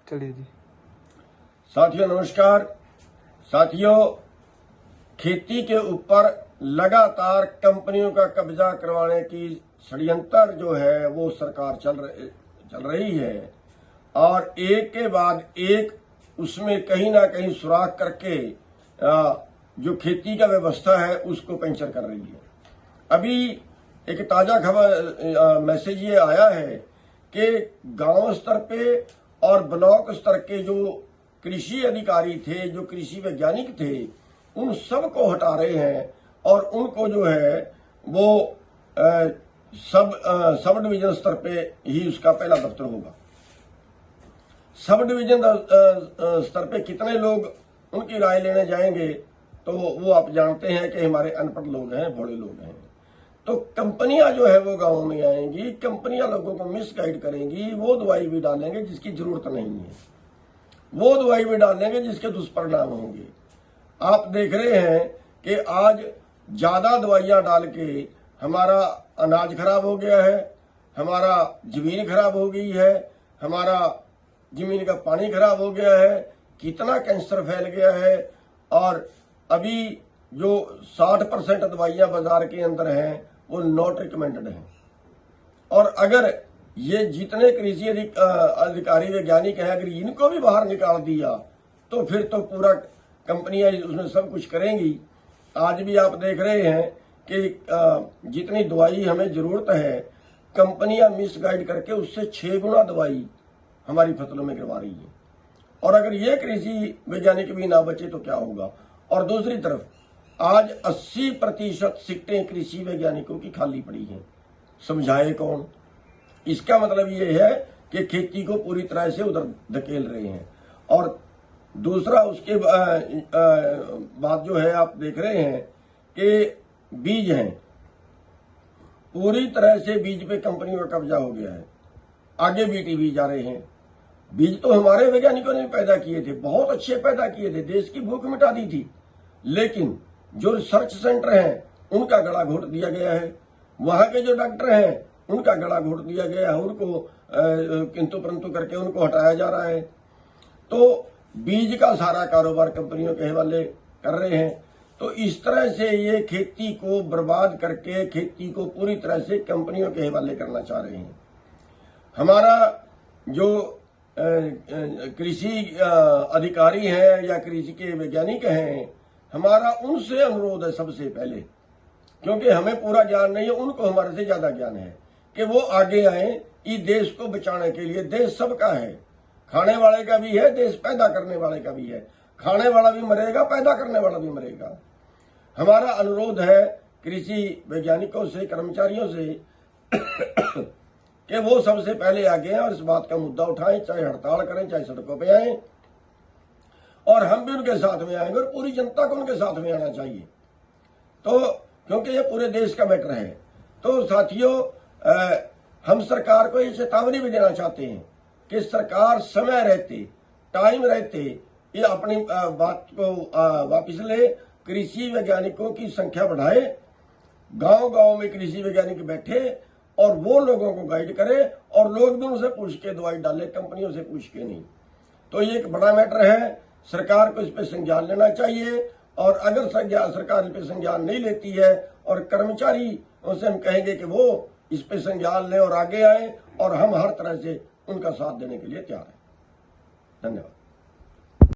चलिए जी। साथियों नमस्कार। साथियों, खेती के ऊपर लगातार कंपनियों का कब्जा करवाने की षड्यंत्र जो है वो सरकार चल रही है और एक के बाद एक उसमें कहीं ना कहीं सुराख करके जो खेती का व्यवस्था है उसको पंचर कर रही है। अभी एक ताजा खबर मैसेज ये आया है कि गांव स्तर पे और ब्लॉक स्तर के जो कृषि अधिकारी थे, जो कृषि वैज्ञानिक थे, उन सब को हटा रहे हैं और उनको जो है वो सब डिवीजन स्तर पे ही उसका पहला दफ्तर होगा। सब डिवीजन स्तर पे कितने लोग उनकी राय लेने जाएंगे तो वो आप जानते हैं कि हमारे अनपढ़ लोग हैं, भोले लोग हैं। तो कंपनियां जो है वो गांव में आएंगी, कंपनियां लोगों को मिसगाइड करेंगी, वो दवाई भी डालेंगे जिसकी जरूरत नहीं है, वो दवाई भी डालेंगे जिसके दुष्परिणाम होंगे। आप देख रहे हैं कि आज ज्यादा दवाइयां डाल के हमारा अनाज खराब हो गया है, हमारा जमीन खराब हो गई है, हमारा जमीन का पानी खराब हो गया है, कितना कैंसर फैल गया है। और अभी जो 60% दवाइयां बाजार के अंदर हैं वो नॉट रिकमेंडेड हैं। और अगर ये जितने कृषि अधिकारी वैज्ञानिक हैं, अगर इनको भी बाहर निकाल दिया तो फिर तो पूरा कंपनियां उसमें सब कुछ करेंगी। आज भी आप देख रहे हैं कि जितनी दवाई हमें जरूरत है, कंपनियां मिसगाइड करके उससे 6 गुना दवाई हमारी फसलों में करवा रही है। और अगर ये कृषि वैज्ञानिक भी ना बचे तो क्या होगा। और दूसरी तरफ आज 80% सीटें कृषि वैज्ञानिकों की खाली पड़ी हैं। समझाए कौन? इसका मतलब ये है कि खेती को पूरी तरह से उधर धकेल रहे हैं। और दूसरा उसके बाद जो है आप देख रहे हैं कि बीज हैं, पूरी तरह से बीज पे कंपनियों का कब्जा हो गया है। आगे बीटी बीज आ रहे हैं। बीज तो हमारे वैज्ञानिकों ने पैदा किए थे, बहुत अच्छे पैदा किए थे, देश की भूख मिटा दी थी। लेकिन जो रिसर्च सेंटर हैं उनका गला घोट दिया गया है, वहां के जो डॉक्टर हैं उनका गला घोट दिया गया है, उनको किंतु परंतु करके उनको हटाया जा रहा है। तो बीज का सारा कारोबार कंपनियों के हवाले कर रहे हैं। तो इस तरह से ये खेती को बर्बाद करके खेती को पूरी तरह से कंपनियों के हवाले करना चाह रहे हैं। हमारा जो कृषि अधिकारी हैं या कृषि के वैज्ञानिक हैं, हमारा उनसे अनुरोध है सबसे पहले, क्योंकि हमें पूरा ज्ञान नहीं है, उनको हमारे से ज्यादा ज्ञान है, कि वो आगे आए इस देश को बचाने के लिए। देश सबका है, खाने वाले का भी है, देश पैदा करने वाले का भी है। खाने वाला भी मरेगा, पैदा करने वाला भी मरेगा। हमारा अनुरोध है कृषि वैज्ञानिकों से, कर्मचारियों से कि वो सबसे पहले आगे आए और इस बात का मुद्दा उठाएं, चाहे हड़ताल करें, चाहे सड़कों पे आए, और हम भी उनके साथ में आएंगे और पूरी जनता को उनके साथ में आना चाहिए। तो क्योंकि ये पूरे देश का मैटर है। तो साथियों, हम सरकार को ये चेतावनी भी देना चाहते हैं कि सरकार समय रहते, टाइम रहते ये अपनी बात को वापस ले, कृषि वैज्ञानिकों की संख्या बढ़ाए, गांव गांव में कृषि वैज्ञानिक बैठे और वो लोगों को गाइड करे, और लोग भी उनसे पूछ के दवाई डाले, कंपनियों से पूछ के नहीं। तो ये एक बड़ा मैटर है, सरकार को इस पे संज्ञान लेना चाहिए। और अगर सरकार इस पे संज्ञान नहीं लेती है और कर्मचारी उनसे हम कहेंगे कि वो इस पे संज्ञान लें और आगे आए, और हम हर तरह से उनका साथ देने के लिए तैयार हैं। धन्यवाद।